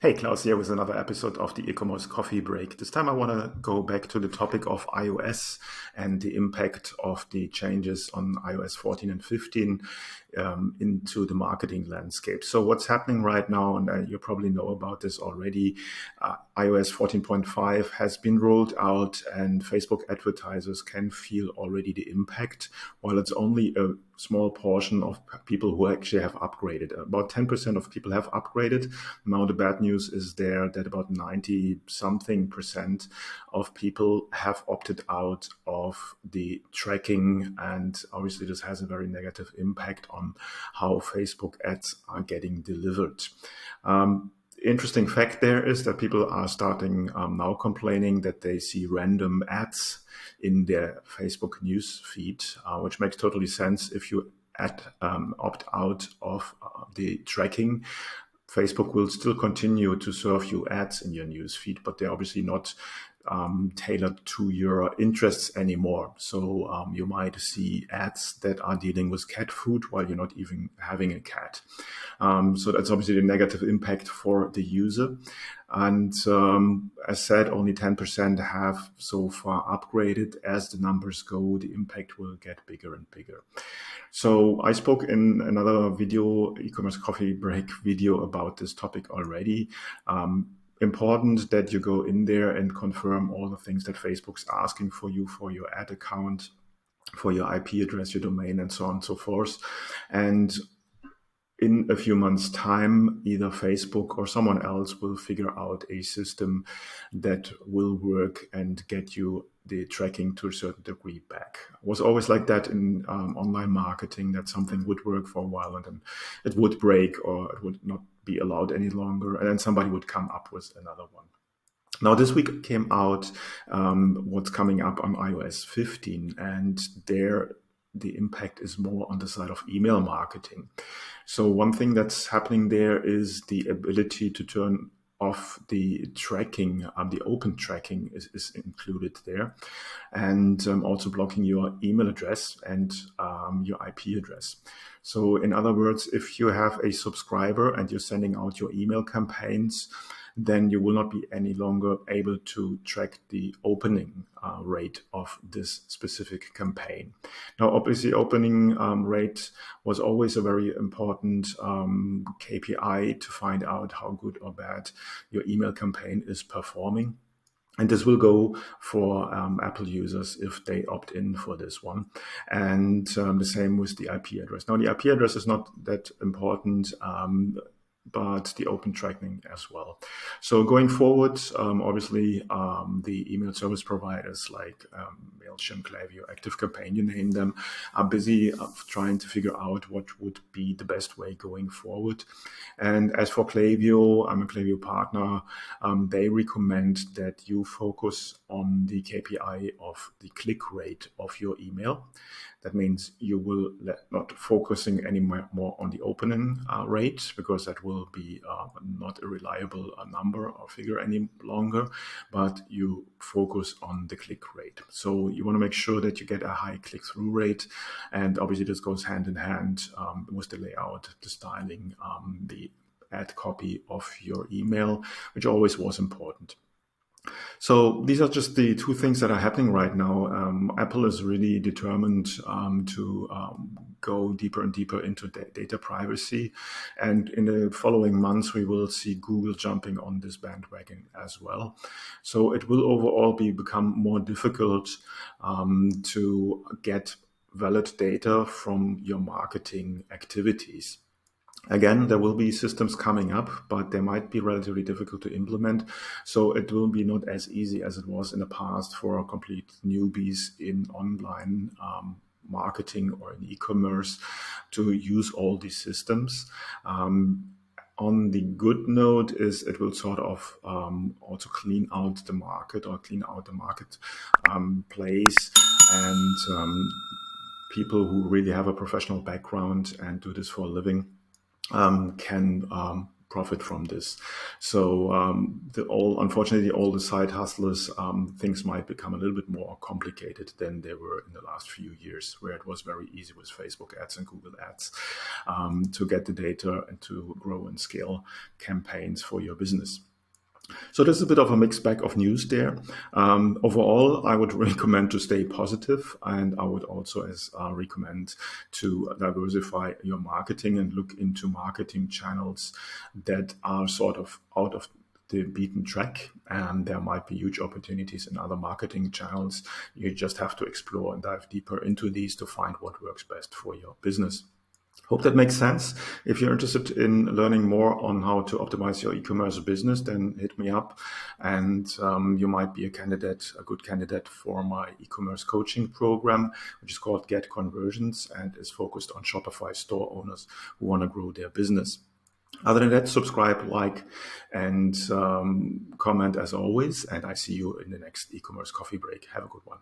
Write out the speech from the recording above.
Hey, Klaus here with another episode of the Ecommerce Coffee Break. This time I want to go back to the topic of iOS and the impact of the changes on iOS 14 and 15 into the marketing landscape. So what's happening right now, and you probably know about this already, iOS 14.5 has been rolled out and Facebook advertisers can feel already the impact, while it's only a small portion of people who actually have upgraded. About 10% of people have upgraded. Now the bad news is there that about 90 something percent of people have opted out of the tracking, and obviously this has a very negative impact on how Facebook ads are getting delivered. Interesting fact there is that people are starting now complaining that they see random ads in their Facebook news feed, which makes totally sense. If you opt out of the tracking, Facebook will still continue to serve you ads in your news feed, but they're obviously not tailored to your interests anymore. So you might see ads that are dealing with cat food while you're not even having a cat. So that's obviously the negative impact for the user. And as said, only 10% have so far upgraded. As the numbers go, the impact will get bigger and bigger. So I spoke in another video, Ecommerce Coffee Break video, about this topic already. Important that you go in there and confirm all the things that Facebook's asking for you for your ad account, for your IP address, your domain, and so on and so forth. And in a few months' time, either Facebook or someone else will figure out a system that will work and get you the tracking to a certain degree back. It was always like that in online marketing, that something would work for a while and then it would break or it would not be allowed any longer, and then somebody would come up with another one. Now, this week came out what's coming up on iOS 15, and there the impact is more on the side of email marketing. So one thing that's happening there is the ability to turn off the tracking, the open tracking is included there, and also blocking your email address and your IP address. So in other words, if you have a subscriber and you're sending out your email campaigns, then you will not be any longer able to track the opening rate of this specific campaign. Now, obviously, opening rate was always a very important KPI to find out how good or bad your email campaign is performing. And this will go for Apple users if they opt in for this one. And the same with the IP address. Now, the IP address is not that important, but the open tracking as well. So going forward, obviously, the email service providers like MailChimp, Klaviyo, ActiveCampaign, you name them, are busy trying to figure out what would be the best way going forward. And as for Klaviyo, I'm a Klaviyo partner. They recommend that you focus on the KPI of the click rate of your email. That means you will not focusing any more on the opening rate, because that will be not a reliable number or figure any longer, but you focus on the click rate. So you want to make sure that you get a high click-through rate, and obviously this goes hand in hand with the layout, the styling, the ad copy of your email, which always was important. So these are just the two things that are happening right now. Apple is really determined to go deeper and deeper into data privacy. And in the following months, we will see Google jumping on this bandwagon as well. So it will overall become more difficult to get valid data from your marketing activities. Again, there will be systems coming up, but they might be relatively difficult to implement. So it will be not as easy as it was in the past for complete newbies in online marketing or in e-commerce to use all these systems. On the good note is it will sort of also clean out the market place, and people who really have a professional background and do this for a living can profit from this. So unfortunately, all the side hustlers, things might become a little bit more complicated than they were in the last few years, where it was very easy with Facebook ads and Google ads to get the data and to grow and scale campaigns for your business. So there's a bit of a mixed bag of news there. Overall, I would recommend to stay positive, and I would also recommend to diversify your marketing and look into marketing channels that are sort of out of the beaten track, and there might be huge opportunities in other marketing channels. You just have to explore and dive deeper into these to find what works best for your business. Hope that makes sense. If you're interested in learning more on how to optimize your e-commerce business, then hit me up, and you might be a good candidate for my e-commerce coaching program, which is called Get Conversions and is focused on Shopify store owners who want to grow their business. Other than that, subscribe, like, and comment as always, and I see you in the next e-commerce coffee break. Have a good one.